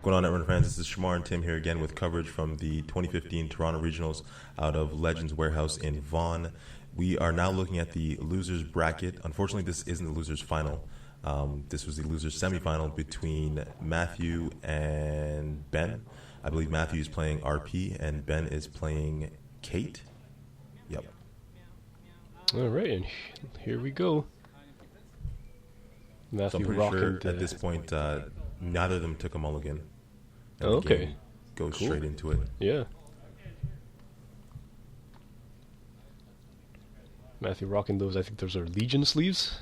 Going on, Netrunner fans? This is Shamar and Tim here again with coverage from the 2015 Toronto Regionals out of Legends Warehouse in Vaughan. We are now looking at the losers bracket. Unfortunately, this isn't the losers final. This was the losers semifinal between Mathew and Ben. I believe Mathew is playing RP and Ben is playing Kate. Yep. All right, and here we go. Mathew So I'm pretty rocking sure at this point, neither of them took a mulligan. And the okay. game goes Cool. straight into it. Yeah. Mathew rocking those, I think those are Legion sleeves.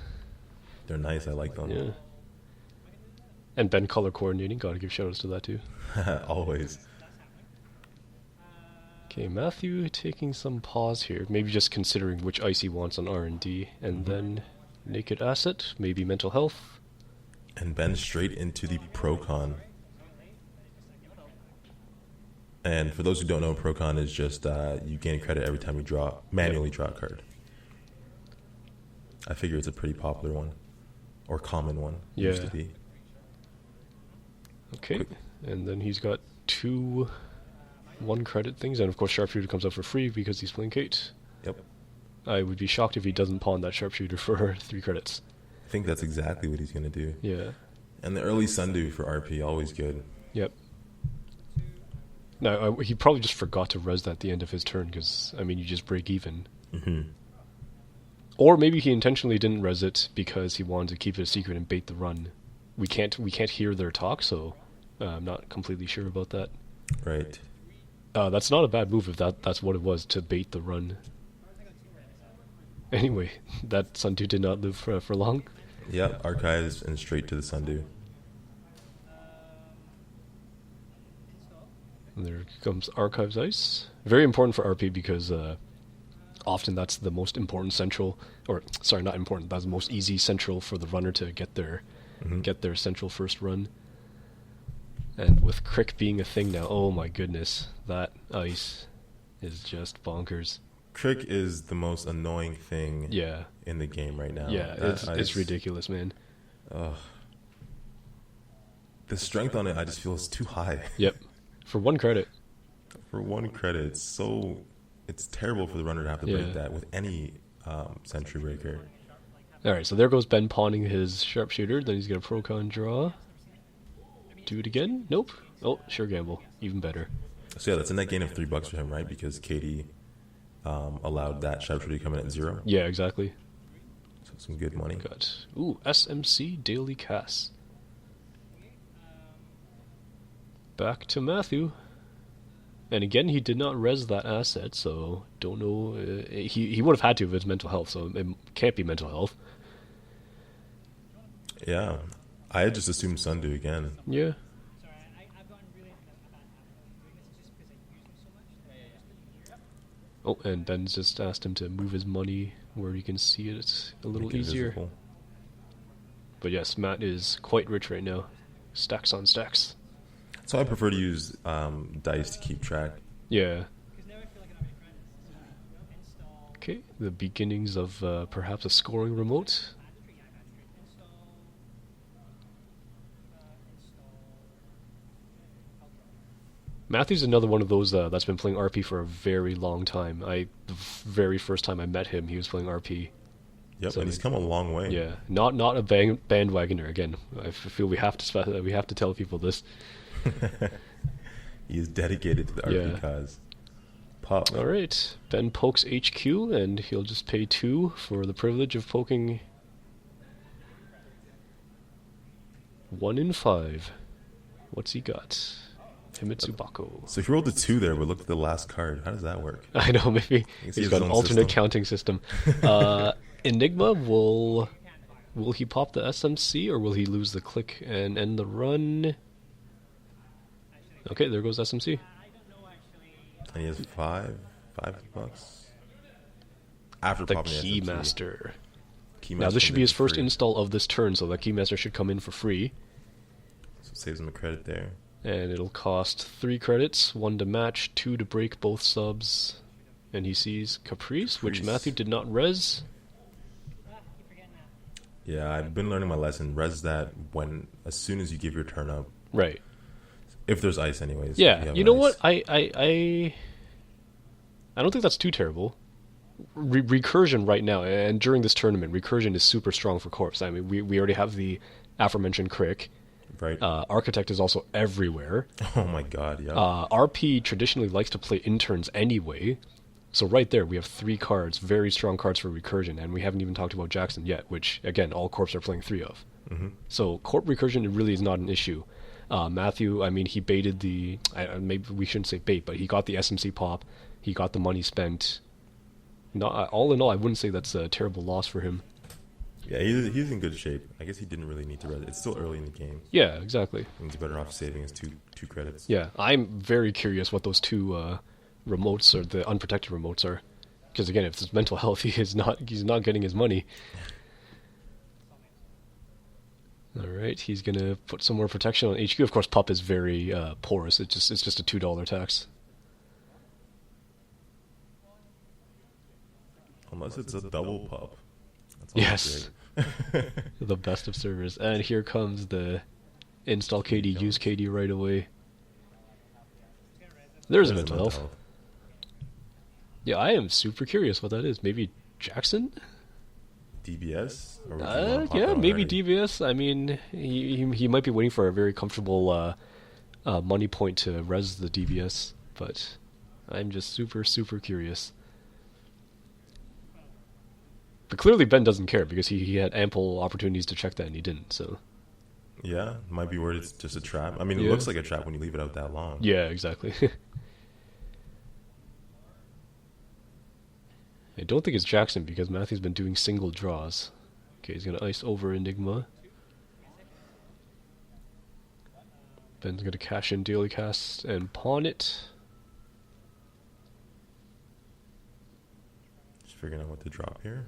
They're nice. I like them. Yeah. And Ben color coordinating, gotta give shout outs to that too. Always. Okay, Mathew taking some pause here, maybe just considering which ice he wants on R&D, and then naked asset, maybe mental health. And Ben straight into the Procon. And for those who don't know, Procon is just you gain credit every time you manually draw a card. I figure it's a pretty popular one, or common one. Yeah. Used to be. Okay, Quick. and then he's got 2 1-credit things, and of course Sharpshooter comes up for free because he's playing Kate. Yep. I would be shocked if he doesn't pawn that Sharpshooter for 3 credits. I think that's exactly what he's going to do. Yeah. And the early Sundew for RP, always good. Yep. Now, he probably just forgot to res that at the end of his turn, because, I mean, you just break even. Mm-hmm. Or maybe he intentionally didn't res it because he wanted to keep it a secret and bait the run. We can't hear their talk, so I'm not completely sure about that. Right. That's not a bad move if that's what it was, to bait the run. Anyway, that Sundew did not live for long. Yep, archives and straight to the Sundew. And there comes Archives Ice. Very important for RP because often that's the most important central, or sorry, not important, that's the most easy central for the runner to get their central first run. And with Crick being a thing now, oh my goodness, that ice is just bonkers. Crick is the most annoying thing Yeah. in the game right now. Yeah, That it's ice- ridiculous, man. The strength on it, I just feel is too high. Yep. For 1 credit. For 1 credit, it's terrible for the runner to have to break Yeah. that with any sentry breaker. Alright, so there goes Ben pawning his Sharpshooter, then he's got a Procon draw. Do it again? Nope. Oh, sure gamble. Even better. So yeah, that's a net gain of $3 for him, right? Because Katie allowed that sharpshooter to come in at 0. Yeah, exactly. So some good money. Got SMC Daily Cass. Back to Mathew. And again, he did not res that asset, so don't know. He would have had to if it's mental health, so it can't be mental health. Yeah, I had just assumed Sundew again. Yeah. Oh, and Ben's just asked him to move his money where he can see it a little Make it easier. visible. But yes, Matt is quite rich right now. Stacks on stacks. So I prefer to use dice to keep track. Yeah. Okay, the beginnings of perhaps a scoring remote. Matthew's another one of those that's been playing RP for a very long time. The very first time I met him, he was playing RP. Yep, So and he's come a long way. Yeah, not a bandwagoner. Again, I feel we have to tell people this. He is dedicated to the RP Yeah. cause. Pop. All right, Ben pokes HQ, and he'll just pay 2 for the privilege of poking 1 in 5. What's he got? Himitsu Bako. So if you rolled a 2 there, but look at the last card. How does that work? I know, maybe He's he's his got an own alternate system. counting system. Enigma, will he pop the SMC, or will he lose the click and end the run? Okay, there goes SMC. And he has $5 after The popping the SMC. Keymaster. Keymaster Now, this should comes be in his for first free. install of this turn, so that Keymaster should come in for free. So it saves him a credit there. And it'll cost 3 credits, 1 to match, 2 to break both subs. And he sees Caprice, which Caprice. Mathew did not res. Yeah, I've been learning my lesson. Res that as soon as you give your turn up. Right. If there's ice, anyways. If Yeah, have you know ice. what? I don't think that's too terrible. Recursion right now, and during this tournament, recursion is super strong for corpse. I mean, we already have the aforementioned crick. Right. Architect is also everywhere. Oh my god, yeah. RP traditionally likes to play interns anyway. So right there, we have 3 cards, very strong cards for recursion, and we haven't even talked about Jackson yet, which, again, all corps are playing 3 of. So corp recursion really is not an issue. Mathew, I mean, he baited the... maybe we shouldn't say bait, but he got the SMC pop. He got the money spent. All in all, I wouldn't say that's a terrible loss for him. Yeah, he's in good shape. I guess he didn't really need to res. It's still early in the game. Yeah, exactly. He's better off saving his two credits. Yeah, I'm very curious what those 2 remotes or the unprotected remotes are. Because again, if it's mental health, he's not getting his money. All right, he's gonna put some more protection on HQ. Of course, pup is very porous. It's just a $2 tax. Unless it's a double pup. That's Yes, great. the best of servers. And here comes the install KD, use KD right away. There's a mental health. Yeah, I am super curious what that is. Maybe Jackson? DBS? Or would you wanna pop Yeah, it maybe already? DBS. I mean, he might be waiting for a very comfortable money point to res the DBS, but I'm just super, super curious. But clearly Ben doesn't care because he had ample opportunities to check that and he didn't, so... Yeah, might be worried it's just a trap. I mean, it Yeah. looks like a trap when you leave it out that long. Yeah, exactly. I don't think it's Jackson because Matthew's been doing single draws. Okay, he's going to ice over Enigma. Ben's going to cash in daily cast and pawn it. Just figuring out what to drop here.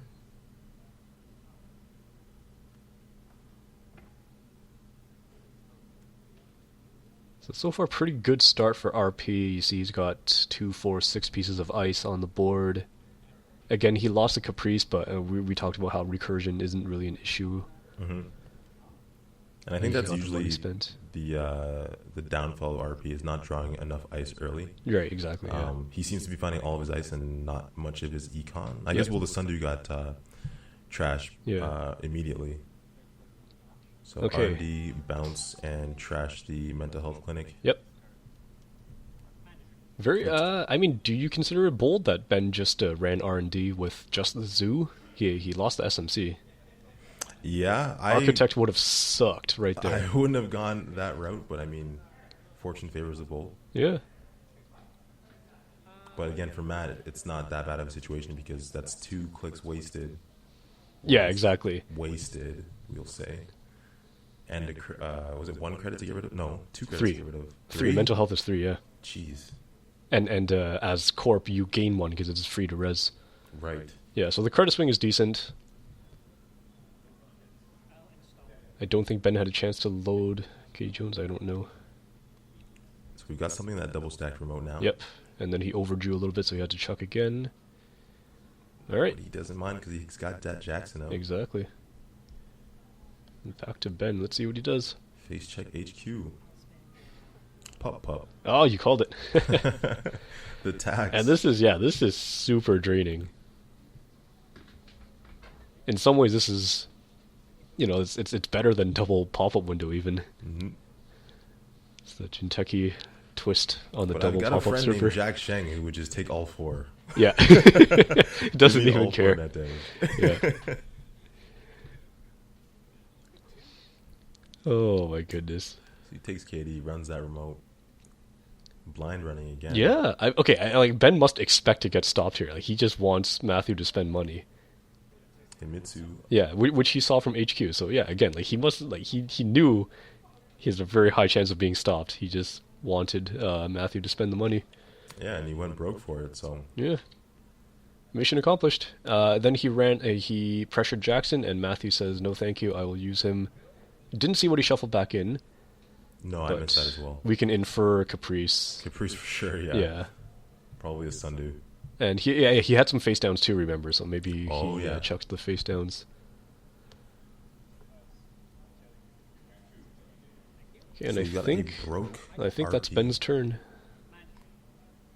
So far, pretty good start for RP. You see he's got 2, 4, 6 pieces of ice on the board. Again, he lost the Caprice, but we talked about how recursion isn't really an issue. And I think He that's got the money usually spent. the downfall of RP is not drawing enough ice early. Right, exactly. Yeah. He seems to be finding all of his ice and not much of his econ. I Yep. guess, well, the Sundew got trash Yeah. immediately. So Okay. R&D, bounce, and trash the mental health clinic. Yep. Very. I mean, do you consider it bold that Ben just ran R&D with just the zoo? He lost the SMC. Yeah, Architect would have sucked right there. I wouldn't have gone that route, but I mean, fortune favors the bold. Yeah. But again, for Matt, it's not that bad of a situation because that's 2 clicks wasted. Yeah, exactly. Wasted, we'll say. And was it 1 credit to get rid of? No, 2 credits 3. to get rid of. 3. Mental health is 3. Yeah. Jeez. And as corp, you gain 1 because it's free to res. Right. Yeah. So the credit swing is decent. I don't think Ben had a chance to load K Jones. I don't know. So we've got something that double stacked remote now. Yep. And then he overdrew a little bit, so he had to chuck again. All right. But he doesn't mind because he's got that Jackson out. Exactly. And back to Ben. Let's see what he does. Face check HQ. Pup. Oh, you called it. The tax. And this is super draining. In some ways, this is, it's better than double pop-up window even. Mhm. It's the Jinteki twist on the But double I've got a pop-up friend super. named Jack Sheng who would just take all 4. Yeah. Doesn't Give me even all 4 care. net damage. Yeah. Oh my goodness. So he takes KD, runs that remote. Blind running again. Yeah. Like Ben must expect to get stopped here. Like he just wants Mathew to spend money. Himitsu. Yeah, which he saw from HQ. So yeah, again, like he must he knew he has a very high chance of being stopped. He just wanted Mathew to spend the money. Yeah, and he went broke for it, so. Yeah. Mission accomplished. Then he pressured Jackson, and Mathew says, "No, thank you. I will use him." Didn't see what he shuffled back in. No, I but missed that as well. We can infer Caprice. Caprice for sure, yeah. Yeah. Probably a Sundew. And he had some face downs too, remember? So maybe Oh, he yeah. chucked the face downs. Okay, and So I you got think a broke that's RP. Ben's turn.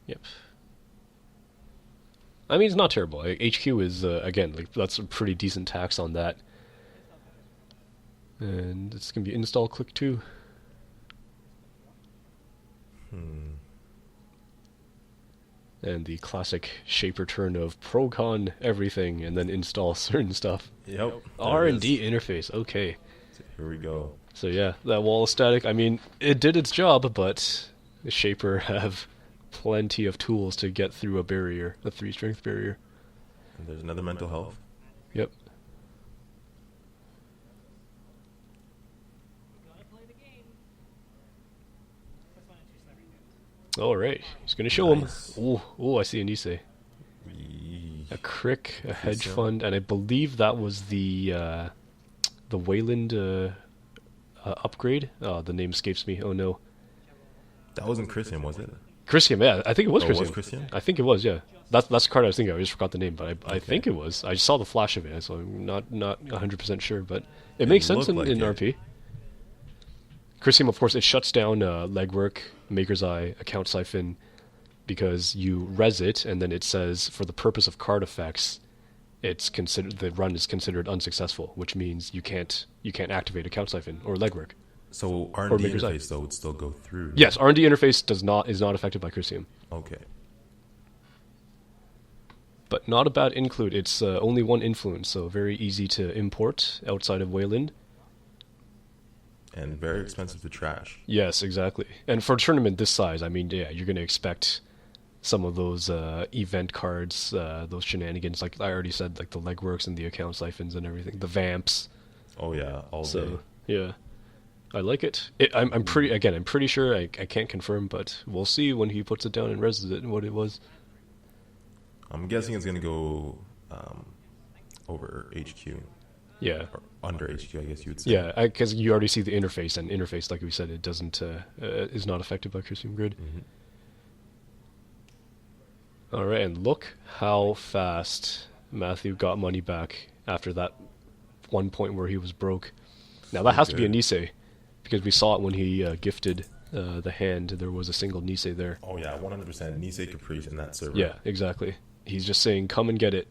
Yep. I mean, it's not terrible. HQ is again like that's a pretty decent tax on that, and it's gonna be install click 2. And the classic Shaper turn of procon everything and then install certain stuff. Yep. R&D interface. Okay. So here we go. So yeah, that wall is static. I mean, it did its job, but the Shaper have plenty of tools to get through a barrier, a 3-strength barrier. And there's another mental health. Yep. All right, he's gonna show Nice. him. Oh, I see a Nisei. A Crick, a hedge fund, and I believe that was the Wayland upgrade. Oh, the name escapes me. Oh no. That wasn't Christian, was it? Christian, yeah, I think it was Oh, Christian. was Christian? I think it was, yeah. That's the card I was thinking of. I just forgot the name, but I Okay. think it was. I just saw the flash of it, so I'm not 100% sure, but it makes sense looked like in it. RP. Christian, of course, it shuts down legwork, Maker's Eye, Account Siphon, because you res it, and then it says for the purpose of card effects, the run is considered unsuccessful, which means you can't activate Account Siphon or legwork. So R&D Maker's Eye. interface though would still go through. Yes, R&D interface is not affected by Crucium. Okay. But not a bad include. It's only one influence, so very easy to import outside of Wayland. And very expensive to trash. Yes, exactly. And for a tournament this size, I mean, yeah, you're going to expect some of those event cards, those shenanigans, like I already said, like the legworks and the account siphons and everything, the vamps. Oh yeah, all day. So yeah, I like it. I'm pretty sure. I can't confirm, but we'll see when he puts it down and reses it and what it was. I'm guessing it's gonna go over HQ. Yeah. Or under HQ, I guess you would say. Yeah, because you already see the interface, and interface, like we said, it doesn't is not affected by Crucium Grid. All right, and look how fast Mathew got money back after that one point where he was broke. Now that has to be a Nisei, because we saw it when he gifted the hand. There was a single Nisei there. Oh yeah, 100% Nisei Caprice in that server. Yeah, exactly. He's just saying, "Come and get it."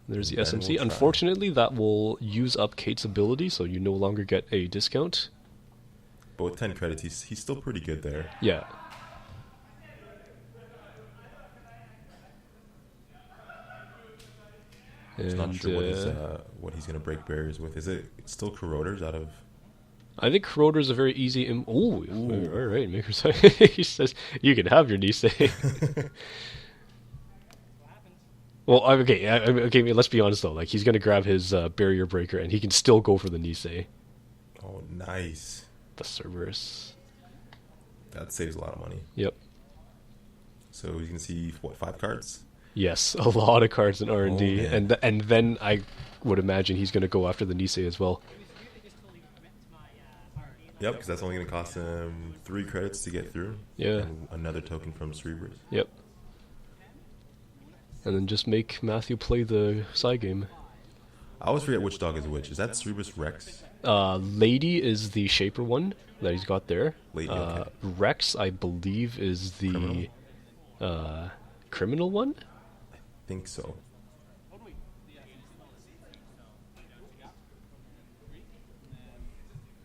There's the Then SMC. we'll try. Unfortunately, that will use up Kate's ability, so you no longer get a discount. But with 10 credits, he's still pretty good there. Yeah. I'm not And, sure what he's gonna break barriers with. Is it still corroders out of? I think Corroder is a very easy. All right, Maker's Eye. He says you can have your Nisei. Well, okay. Let's be honest though. Like he's gonna grab his barrier breaker, and he can still go for the Nisei. Oh, nice. The Cerberus. That saves a lot of money. Yep. So he's gonna see what, 5 cards? Yes, a lot of cards in R&D, man. and then I would imagine he's gonna go after the Nisei as well. Yep, because that's only gonna cost him 3 credits to get through. Yeah. And another token from Cerebrus. Yep. And then just make Mathew play the side game. I always forget which dog is which. Is that Cerebrus Rex? Lady is the Shaper one that he's got there. Lady, okay. Rex, I believe, is the criminal one. I think so.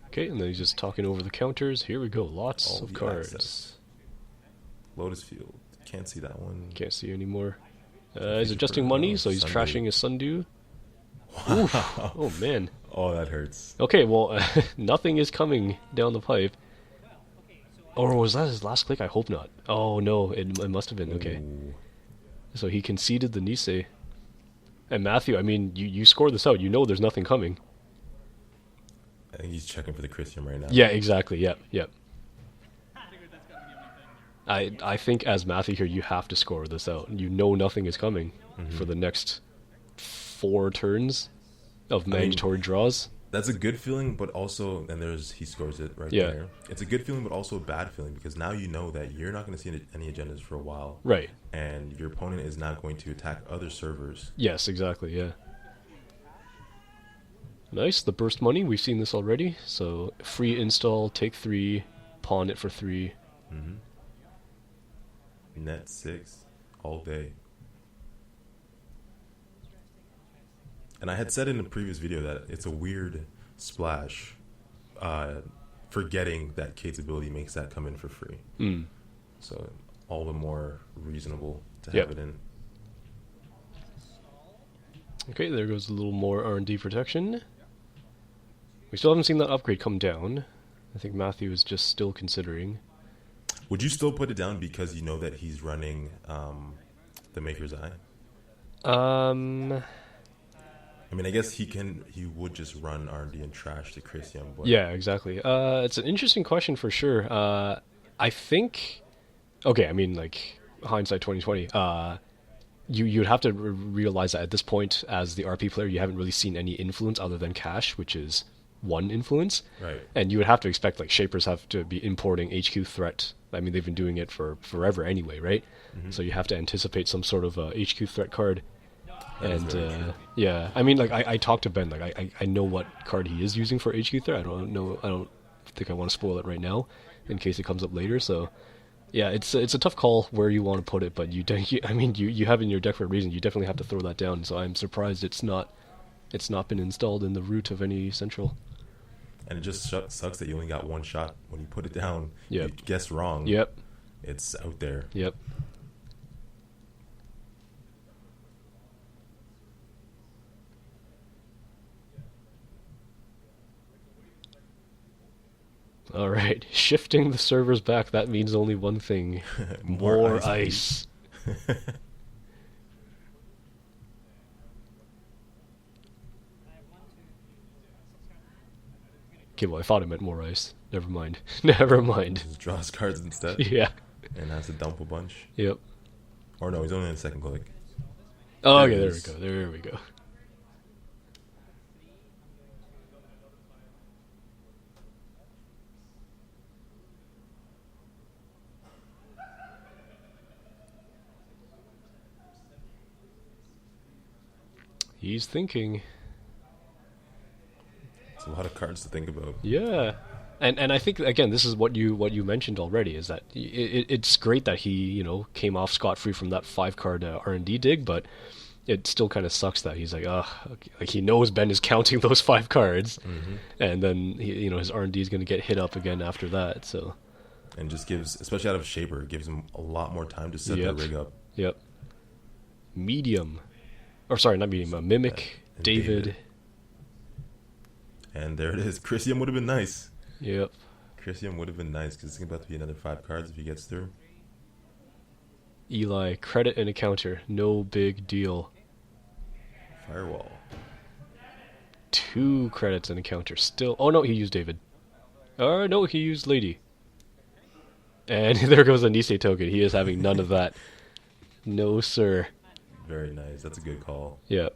Okay, and then he's just talking over the counters. Here we go, lots of the cards. access. Lotus Field. Can't see that one. Can't see anymore. He's Future adjusting for, money, so he's Sunday. trashing his Sundew. Oof. Oh man. Oh, that hurts. Okay, well, nothing is coming down the pipe. Or was that his last click? I hope not. Oh no, it must have been. Okay. Ooh. So he conceded the Nisei. And Mathew, I mean, you score this out. You know there's nothing coming. I think he's checking for the Christian right now. Yeah, exactly. Yep. I think as Mathew here, you have to score this out. You know nothing is coming for the next 4 turns of mandatory draws. That's a good feeling, but also, and he scores it right Yeah. there. It's a good feeling, but also a bad feeling because now you know that you're not going to see any agendas for a while. Right. And your opponent is not going to attack other servers. Yes, exactly, yeah. Nice. The burst money, we've seen this already. So free install, take 3, pawn it for 3. Net 6 all day. And I had said in a previous video that it's a weird splash, forgetting that Kate's ability makes that come in for free. So all the more reasonable to have it in. Okay, there goes a little more R&D protection. We still haven't seen that upgrade come down. I think Mathew is just still considering. Would you still put it down because you know that he's running the Maker's Eye? I mean, I guess he would just run R&D and trash the Christian. But yeah, exactly. It's an interesting question for sure. I think, okay, I mean, like, hindsight 2020, you'd have to realize that at this point, as the RP player, you haven't really seen any influence other than cash, which is one influence. Right. And you would have to expect, like, Shapers have to be importing HQ threat. I mean, they've been doing it for forever anyway, right? So you have to anticipate some sort of HQ threat card. And yeah, I mean, like, I talked to Ben, like, I know what card he is using for HQ threat. I don't think I want to spoil it right now in case it comes up later. So yeah, it's a tough call where you want to put it, but you have it in your deck for a reason. You definitely have to throw that down. So I'm surprised it's not been installed in the root of any central. And it just sucks that you only got one shot when you put it down. Yep. You guess wrong. Yep. It's out there. Yep. All right, shifting the servers back, that means only one thing. More ice. Okay, well, I thought it meant more ice. Never mind. Never mind. Just draws cards instead. Yeah. And has to dump a bunch. Yep. Or no, he's only in the second click. Oh, okay, there we go. There we go. He's thinking. It's a lot of cards to think about. Yeah. And I think, again, this is what you mentioned already, is that it's great that he, came off scot-free from that 5-card R&D dig, but it still kind of sucks that he's like, okay. Like, he knows Ben is counting those 5 cards, and then his R&D is going to get hit up again after that. So, and just gives, especially out of Shaper, gives him a lot more time to set the rig up. Yep. Medium, or sorry, not medium, Mimic, David. And there it is. Christian would have been nice. Yep. Christian would have been nice because it's about to be another 5 cards if he gets through. Eli, credit and a counter, no big deal. Firewall. 2 credits and a counter still. Oh no, he used David. No, he used Lady. And there goes a Nisei token. He is having none of that. No, sir. Very nice. That's a good call. Yeah.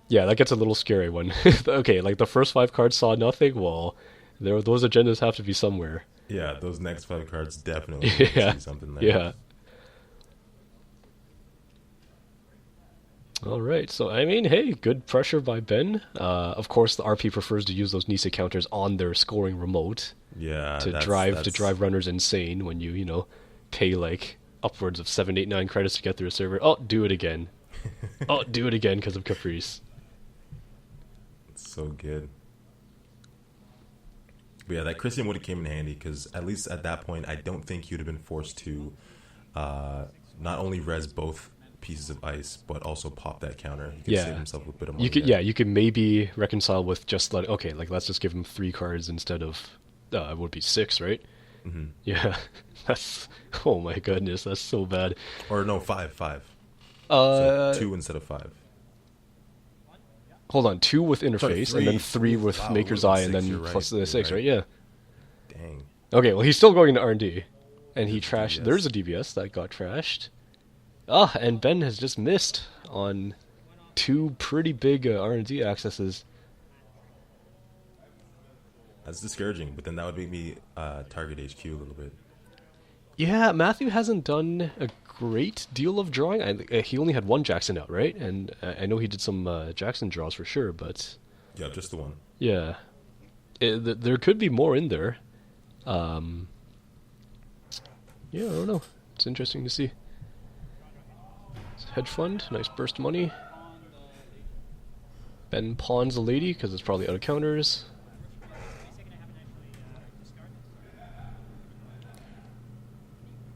Yeah, that gets a little scary when... okay, like the first 5 cards saw nothing. Well, those agendas have to be somewhere. Yeah, those next 5 cards definitely see something there. Yeah. All right, so I mean, hey, good pressure by Ben. Of course, the RP prefers to use those Nisei counters on their scoring remote. Yeah, to drive runners insane when you pay like upwards of 7, 8, 9 credits to get through a server. Oh, do it again. Oh, do it again because of Caprice. It's so good. But yeah, that Christian would have came in handy because at least at that point, I don't think he would have been forced to not only res both pieces of ice, but also pop that counter. He could save himself a bit of money. You could maybe reconcile with just let's just give him 3 cards instead of it would be 6, right? Mm-hmm. Yeah, that's oh my goodness, that's so bad. Or no, 5. So 2 instead of 5. Hold on, 2 with interface, and then 3 with Maker's Eye, and then plus the 6, right? Yeah. Dang. Okay, well, he's still going to R&D, and he trashed. There's a DBS that got trashed. And Ben has just missed on 2 pretty big R&D accesses. That's discouraging, but then that would make me target HQ a little bit. Yeah, Mathew hasn't done a great deal of drawing. He only had 1 Jackson out, right? And I know he did some Jackson draws for sure, but Yeah, just the one. Yeah. There could be more in there. Yeah, I don't know. It's interesting to see. Hedge fund, nice burst money. Ben pawns the lady because it's probably out of counters.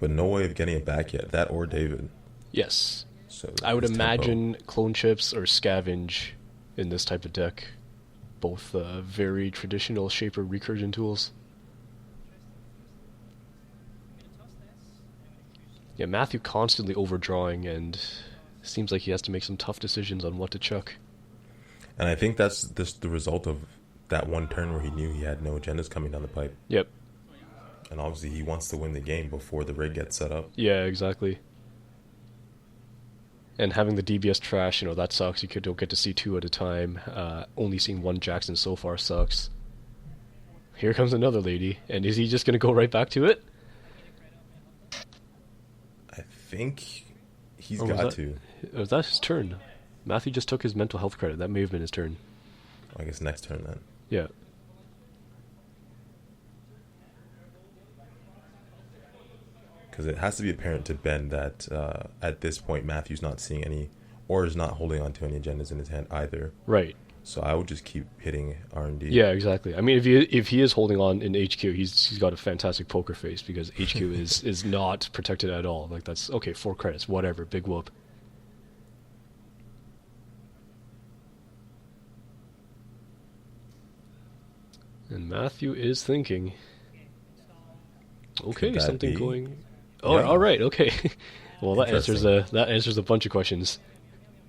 But no way of getting it back yet. That or David. Yes. So I would it's tempo. imagine clone chips or scavenge in this type of deck. Both very traditional shaper recursion tools. Yeah, Mathew constantly overdrawing, and seems like he has to make some tough decisions on what to chuck. And I think that's just the result of that one turn where he knew he had no agendas coming down the pipe. Yep. And obviously he wants to win the game before the rig gets set up. Yeah, exactly. And having the DBS trash, that sucks. You don't get to see two at a time. Only seeing one Jackson so far sucks. Here comes another lady, and is he just going to go right back to it? I think he's Or got to. Was that his turn? Mathew just took his mental health credit. That may have been his turn. I guess next turn then. Yeah. Because it has to be apparent to Ben that at this point Matthew's not seeing any, or is not holding on to any agendas in his hand either. Right. So I would just keep hitting R&D. Yeah, exactly. I mean, if he is holding on in HQ, he's got a fantastic poker face because HQ is not protected at all. Like, that's okay. 4 credits, whatever. Big whoop. And Mathew is thinking. Okay, something be? going. Oh, Yeah. all right. Okay. Well, that answers a bunch of questions.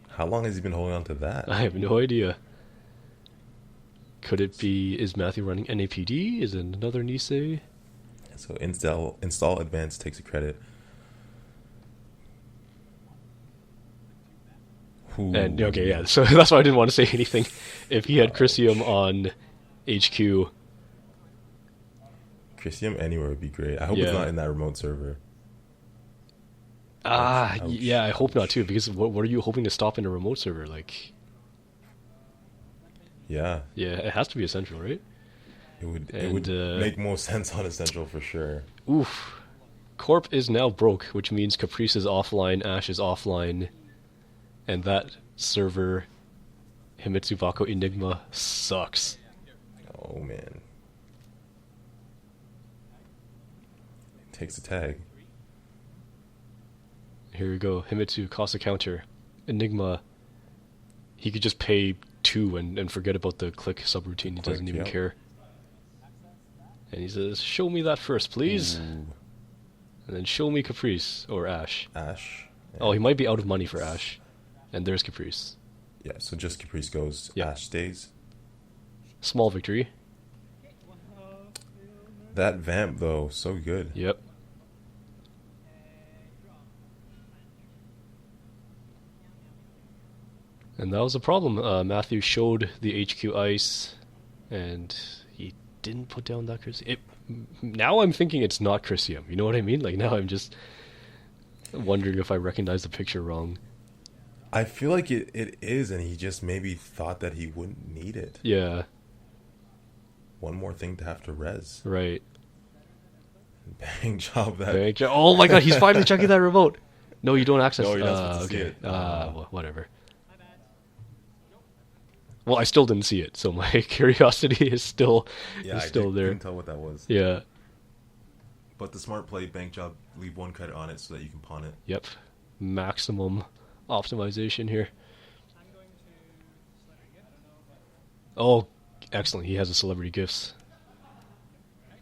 How long has he been holding on to that? I have no idea. Could it be? Is Mathew running NAPD? Is it another Nisei? So install advanced takes a credit. Ooh. And okay, yeah. So that's why I didn't want to say anything. If he had Chrysium on HQ, Chrysium anywhere would be great. I hope Yeah. it's not in that remote server. ouch. Ouch. Yeah, I hope not too. Because what are you hoping to stop in a remote server? Like, Yeah, yeah, it has to be essential, right? it would And, make more sense on Essential for sure. Oof. Corp is now broke, which means Caprice is offline, Ash is offline, and that server, Himitsu Vako Enigma, sucks. Oh man. Takes a tag. Here we go. Himitsu costs a counter. Enigma, he could just pay 2 and forget about the click subroutine. He doesn't Click, even yep. care. And he says, show me that first, please. Ooh, And then show me Caprice, or Ash. Ash. Oh, he might be out of money for Ash. And there's Caprice. Yeah, so just Caprice goes. Yep. Ash stays. Small victory. That vamp though, so good. Yep. And that was the problem. Mathew showed the HQ ice, and he didn't put down that Chrysium. Now I'm thinking it's not Chrysium. You know what I mean? Like, now I'm just wondering if I recognize the picture wrong. I feel like it is, and he just maybe thought that he wouldn't need it. Yeah, One more thing to have to res. right. Bang job that. Oh my god, he's finally checking that remote. No, you don't access. No, you're not supposed to see Okay. it. Whatever. Well, I still didn't see it, so my curiosity is still Yeah, still there. couldn't tell what that was. Yeah. But the smart play, bank job, leave 1 credit on it so that you can pawn it. Yep. Maximum optimization here. Oh, excellent. He has a celebrity gifts.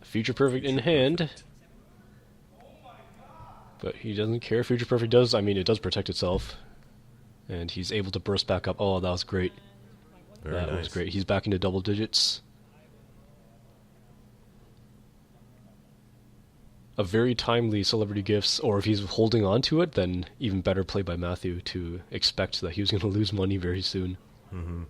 Future Perfect in hand. But he doesn't care. Future Perfect does. I mean, it does protect itself. And he's able to burst back up. Oh, that was great. Very That nice. was great. He's back into double digits. A very timely celebrity gifts, or if he's holding on to it, then even better play by Mathew to expect that he was going to lose money very soon. Mm-hmm.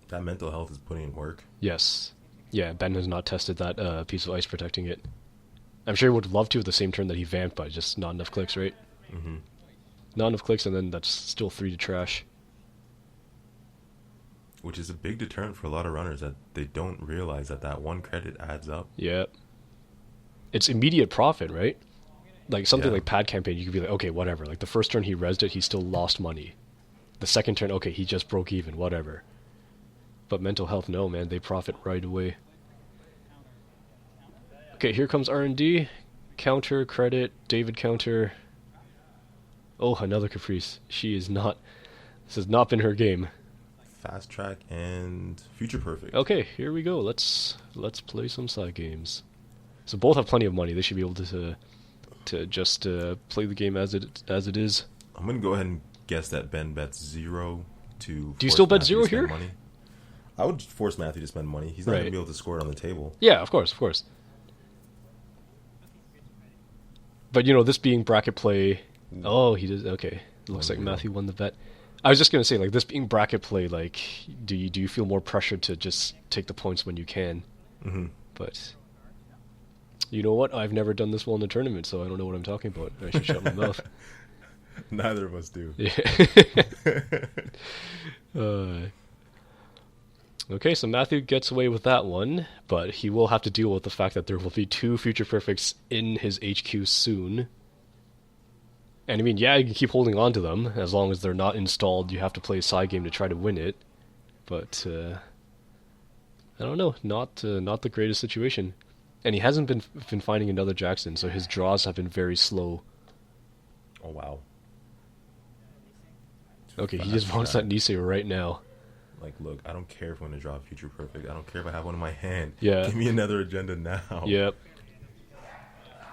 That mental health is putting in work. Yes. Yeah, Ben has not tested that piece of ice protecting it. I'm sure he would love to at the same turn that he vamped, but just not enough clicks, right? Mm-hmm. Not enough clicks, and then that's still 3 to trash. Which is a big deterrent for a lot of runners, that they don't realize that 1 credit adds up. Yeah. It's immediate profit, right? Like something Yeah. like pad campaign, you could be like, okay, whatever. Like the first turn he rezzed it, he still lost money. The second turn, okay, he just broke even, whatever. But mental health, no, man, they profit right away. Okay, here comes R&D. Counter, credit, David counter. Oh, another Caprice. She is not... This has not been her game. Fast track and future perfect. Okay, here we go. Let's play some side games. So both have plenty of money. They should be able to just play the game as it is. I'm gonna go ahead and guess that Ben bets 0 to. Do you still bet Mathew 0 to spend here? money. I would force Mathew to spend money. He's not Right. gonna be able to score it on the table. Yeah, of course, of course. But you know, this being bracket play. Oh, he did. Okay, looks like 1-0. Mathew won the bet. I was just gonna say, like, this being bracket play, like, do you feel more pressure to just take the points when you can? Mm-hmm. But you know what? I've never done this well in a tournament, so I don't know what I'm talking about. I should shut my mouth. Neither of us do. Yeah. Okay, so Mathew gets away with that one, but he will have to deal with the fact that there will be 2 future perfects in his HQ soon. And I mean, yeah, you can keep holding on to them as long as they're not installed. You have to play a side game to try to win it, but I don't know, not the greatest situation. And he hasn't been finding another Jackson, so his draws have been very slow. Oh wow. Okay, he Fast just wants that track. Nisei right now. Like, look, I don't care if I'm gonna draw future perfect. I don't care if I have one in my hand. Yeah. Give me another agenda now. Yep.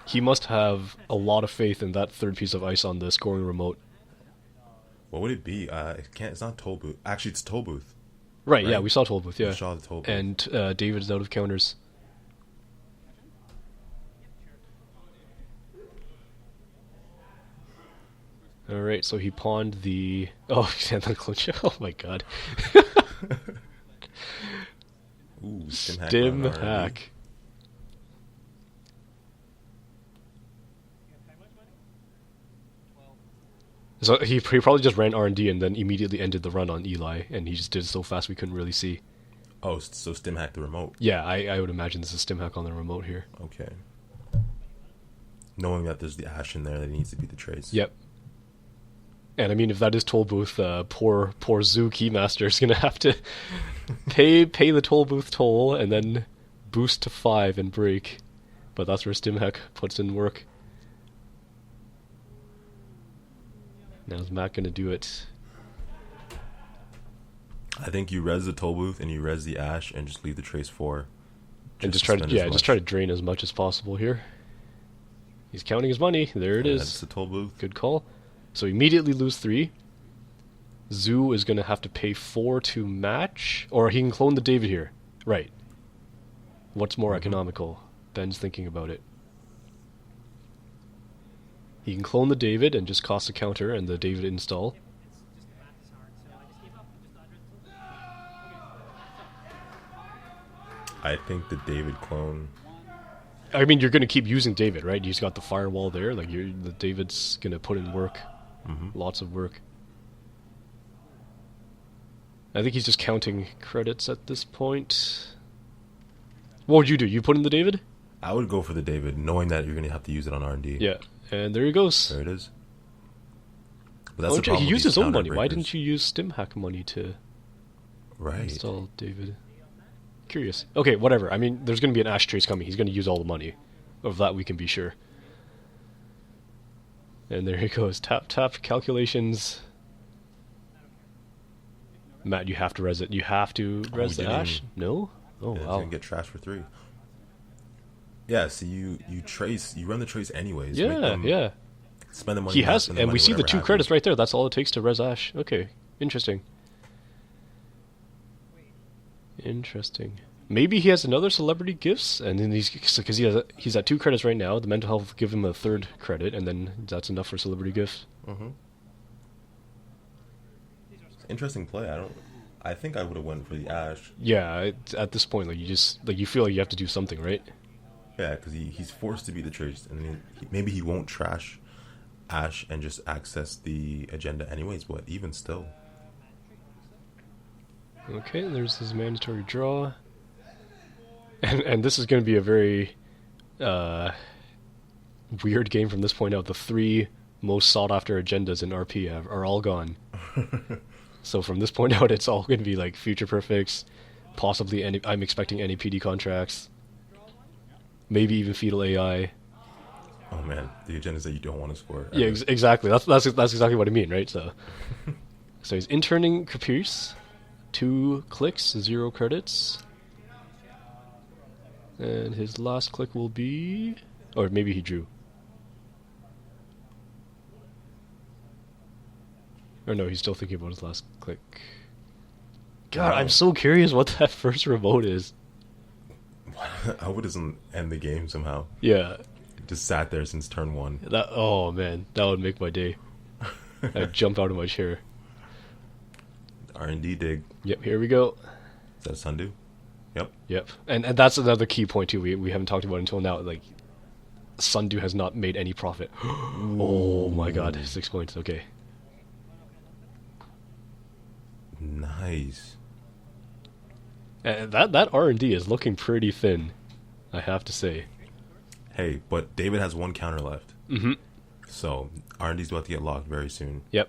He must have a lot of faith in that third piece of ice on the scoring remote. What would it be? It can't. It's not toll booth. Actually, it's toll booth. Right, yeah, Right. we saw toll booth, yeah. We saw the toll booth. And David's out of counters. Alright, so he pawned the... Oh, yeah, the clinch. Oh my god. Ooh, Stim on R&D. hack. So he probably just ran R&D and then immediately ended the run on Eli, and he just did it so fast we couldn't really see. Oh, so Stim hacked the remote. Yeah, I would imagine this is Stim hack on the remote here. Okay. Knowing that there's the ash in there that needs to be the trace. Yep. And I mean, if that is toll booth, poor Zoo Keymaster is gonna have to pay the toll booth toll and then boost to 5 and break. But that's where Stimhack puts in work. Now is Matt gonna do it? I think you res the toll booth and you res the ash and just leave the trace 4. And just try to drain as much as possible here. He's counting his money. There it is. That's the toll booth. Good call. So immediately lose 3. Zoo is going to have to pay 4 to match. Or he can clone the David here. Right. What's more economical? Ben's thinking about it. He can clone the David and just cost a counter and the David install. I think the David clone. I mean, you're going to keep using David, right? He's got the firewall there. Like, the David's going to put in work. Lots of work. I think he's just counting credits at this point. What would you do? You put in the David? I would go for the David, knowing that you're going to have to use it on R&D. Yeah. And there he goes. There it is. But that's Oh, the problem he with used these his own counter money. Why breakers. didn't you use StimHack money to Right. install David? Curious. Okay, whatever. I mean, there's going to be an Ash Trace coming. He's going to use all the money. Of that we can be sure. And there he goes. Tap, tap, calculations. Matt, you have to res it. You have to res the we didn't Ash? even- No? Oh, Yeah, it's wow. gonna get trashed for 3. Yeah, so you trace, you run the trace anyways. Make Yeah, them yeah. Spend the money. He now, has, spend and we money, see the whatever 2 happens. credits right there. That's all it takes to res Ash. Okay, interesting. Interesting. Maybe he has another celebrity gifts, and then because he's at 2 credits right now. The mental health will give him a 3rd credit, and then that's enough for celebrity gifts. Interesting play. I think I would have went for the ash. Yeah, at this point, like you feel like you have to do something, right? Yeah, because he's forced to be the trace, and then maybe he won't trash Ash and just access the agenda anyways, but even still. Okay, there's his mandatory draw. And this is going to be a very weird game from this point out. The 3 most sought after agendas in RP are all gone. So from this point out, it's all going to be like Future Perfects, possibly I'm expecting any PD contracts, maybe even Fetal AI. Oh man, the agendas that you don't want to score. Yeah, exactly. That's exactly what I mean, right? So, so he's interning Caprice, 2 clicks, 0 credits, and his last click will be, or maybe he drew. Or no, he's still thinking about his last click. God, I'm so curious what that first remote is. I hope it doesn't end the game somehow. Yeah. It just sat there since turn 1. Oh man, that would make my day. I'd jump out of my chair. R&D dig. Yep, here we go. Is that a Sundew? Yep. Yep. And that's another key point too, we haven't talked about until now. Like, Sundew has not made any profit. Oh my god, 6 points, okay. Nice. And that R&D is looking pretty thin, I have to say. Hey, but David has 1 counter left. Mm-hmm. So R&D's about to get locked very soon. Yep.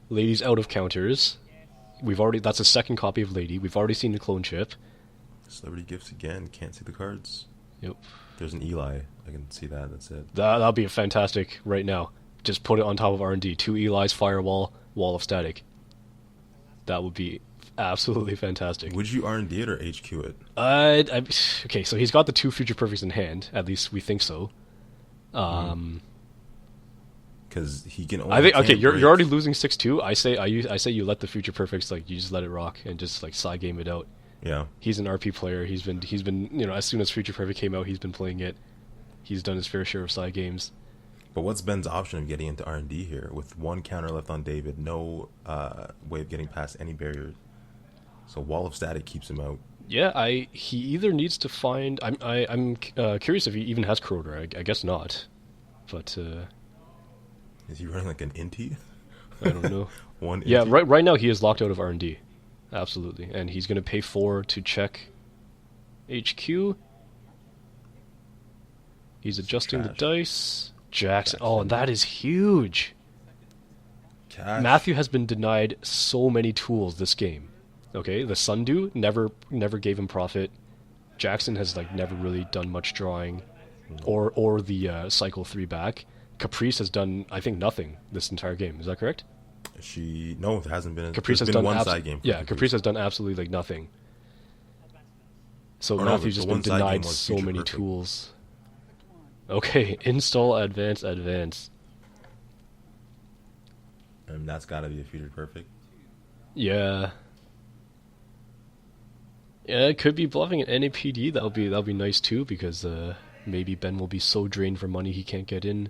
Lady's out of counters. That's a second copy of Lady. We've already seen the clone chip. Celebrity gifts again. Can't see the cards. Yep. There's an Eli. I can see that. That's it. That'll be fantastic right now. Just put it on top of R&D. 2 Eli's, Firewall, Wall of Static. That would be absolutely fantastic. Would you R&D it or HQ it? Okay, so he's got the 2 Future Perfects in hand. At least we think so. Because he can only. I think you're already losing 6-2. I say you let the Future Perfects, like, you just let it rock and just like side game it out. Yeah. He's an RP player. He's been as soon as Future Perfect came out, he's been playing it. He's done his fair share of side games. But what's Ben's option of getting into R&D here with 1 counter left on David? No way of getting past any barriers. So Wall of Static keeps him out. Yeah, he either needs to find. I'm curious if he even has Corroder. I guess not. But is he running like an Inti? I don't know. One. Yeah, Inti? right now he is locked out of R&D. Absolutely, and he's going to pay 4 to check HQ. He's adjusting the dice. Jackson. Oh, and that is huge. Cash. Mathew has been denied so many tools this game. Okay, the Sundew never gave him profit. Jackson has like never really done much drawing, or the cycle 3 back. Caprice has done, I think, nothing this entire game. Is that correct? No, it hasn't been. Caprice has been done one side game. Yeah, Caprice has done absolutely like nothing. So no, Mathew's just been one side game denied was so Future many Perfect. tools. Okay, install advance. And that's got to be a Future Perfect. Yeah. Yeah, it could be bluffing an NAPD. That'll be nice too, because maybe Ben will be so drained for money he can't get in.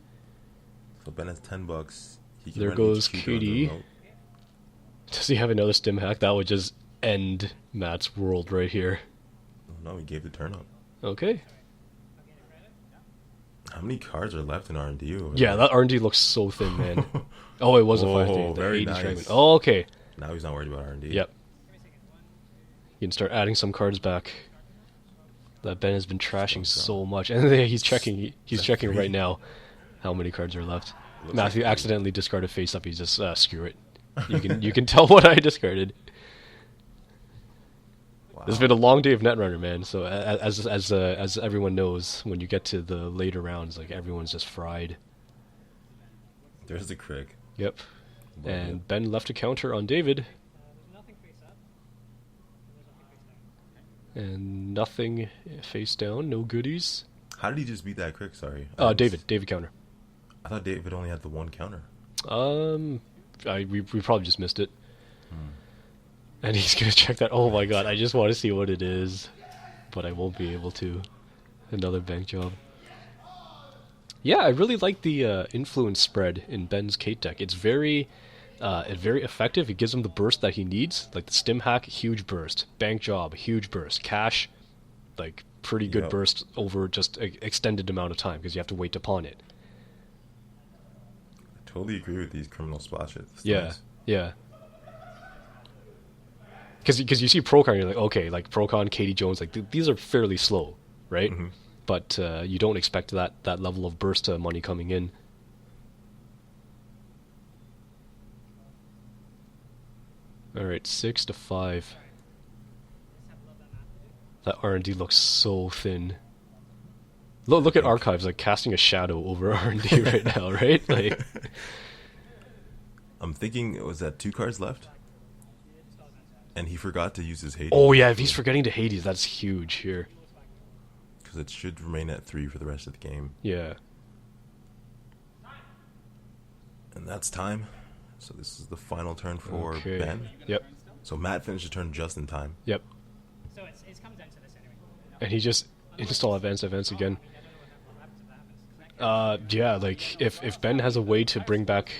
So Ben has $10. He can There run goes HQ KD. Does he have another stim hack? That would just end Matt's world right here. Oh, no, he gave the turn up. Okay. How many cards are left in R&D? Yeah, that R&D looks so thin, man. Oh, it was a 5-3. Very 80 nice. Strangman. Oh, okay. Now he's not worried about R&D. Yep. You can start adding some cards back. That Ben has been trashing so much, and he's checking. He's checking right now how many cards are left. Looks Matthew like accidentally discarded face up. He's just screw it. You can tell what I discarded. Wow. It's been a long day of Netrunner, man. So as everyone knows, when you get to the later rounds, like everyone's just fried. There's the crick. Yep. Love And it. Ben left a counter on David. And nothing face down, no goodies. How did he just beat that crick? Sorry. David counter. I thought David only had the 1 counter. We probably just missed it. And he's gonna check that. Oh my god, I just want to see what it is, but I won't be able to. Another bank job. Yeah, I really like the influence spread in Ben's Kate deck. It's very effective. It gives him the burst that he needs. Like the stim hack, huge burst. Bank job, huge burst. Cash, like pretty good burst over just an extended amount of time because you have to wait to pawn it. totally agree with these criminal splashes. Yeah, yeah. Because you see Procon, you're like, okay, like Procon, Katie Jones, like these are fairly slow, right? Mm-hmm. But you don't expect that level of burst money coming in. All right, 6-5. That R&D looks so thin. Look at Archives, like casting a shadow over R&D right now, right? Like, I'm thinking, was that 2 cards left? And he forgot to use his Hades. oh yeah, if he's forgetting to Hades, that's huge here. Because it should remain at 3 for the rest of the game. Yeah. And that's time. So this is the final turn for Okay. Ben. Yep. So Matt finished the turn just in time. Yep. So it's come down to this anyway. And he just install advanced again. Yeah, like if Ben has a way to bring back,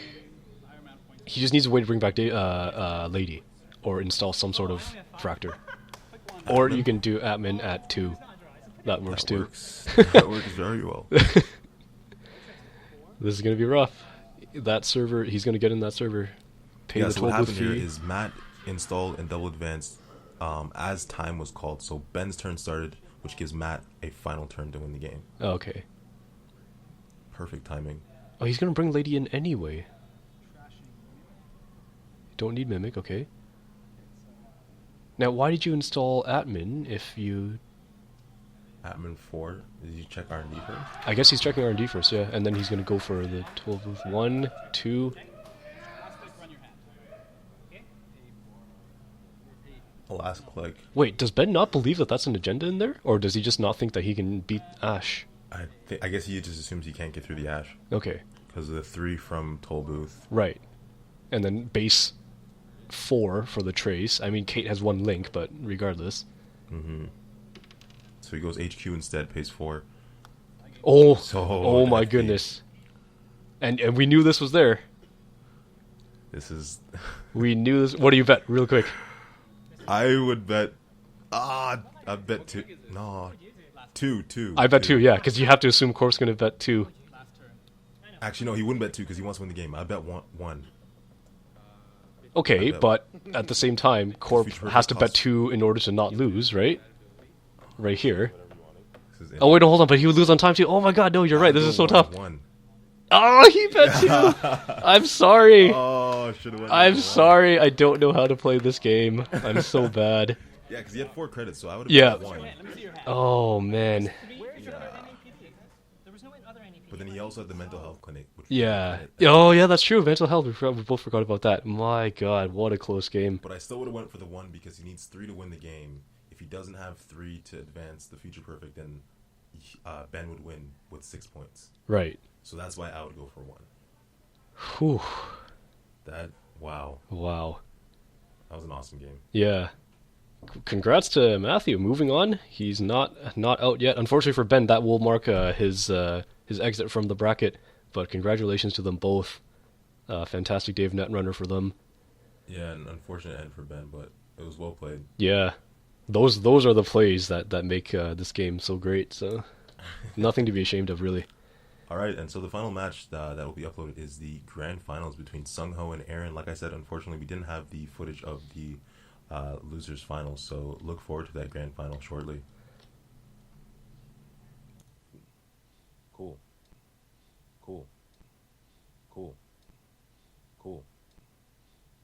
he just needs a way to bring back Lady, or install some sort of fractor, or you can do admin at 2. That works That too. works. That works very well. This is gonna be rough. That server, he's gonna get in that server, pay Yeah, the so toll what booth happened here fee. is Matt installed and double advanced as time was called. So Ben's turn started, which gives Matt a final turn to win the game. Okay. Perfect timing. Oh, he's gonna bring Lady in anyway. Don't need Mimic, okay. Now, why did you install admin if you... Admin 4. Did you check R&D first? I guess he's checking R&D first, yeah, and then he's gonna go for the toll booth. 1, 2... Last click. Wait, does Ben not believe that that's an agenda in there? Or does he just not think that he can beat Ash? I guess he just assumes he can't get through the Ash Okay, because of the 3 from Toll Booth. right. And then base 4 for the trace. I mean, Kate has 1 link, but regardless. Mm-hmm. So he goes HQ instead, pays 4. Oh, So oh my FP. goodness. And we knew this was there. This is... We knew this. What do you bet, real quick? I would bet... I bet 2. No. 2. I bet 2, yeah, because you have to assume Corp's going to bet 2. Actually, no, he wouldn't bet 2 because he wants to win the game. I bet 1. Okay, bet- but at the same time, Corp Future has to bet cost- 2 in order to not lose, right? Right here. This is Oh, wait, no, hold on, but he would lose on time too. Oh my god, no, you're right, this is so tough. 1. Oh, he bet 2! I'm sorry. Oh, should have went. I'm sorry, I don't know how to play this game. I'm so bad. Yeah, because he had 4 credits, so I would have Yeah. bet 1. Oh, man. Where's your NAPD? There was no other NAPD. But then he also had the mental health clinic. Which Yeah. Oh, yeah, that's true. Mental health, we both forgot about that. My god, what a close game. But I still would have went for the 1 because he needs 3 to win the game. If he doesn't have 3 to advance the future perfect, then Ben would win with 6 points. Right. So that's why I would go for 1. Whew. Wow. Wow. That was an awesome game. Yeah. Congrats to Mathew. Moving on. He's not out yet. Unfortunately for Ben, that will mark his exit from the bracket. But congratulations to them both. Fantastic day of Netrunner for them. Yeah, an unfortunate end for Ben, but it was well played. Yeah. Those are the plays that make this game so great. So nothing to be ashamed of, really. All right, and so the final match that will be uploaded is the grand finals between Sung Ho and Aaron. Like I said, unfortunately, we didn't have the footage of the losers finals, so look forward to that grand final shortly. Cool.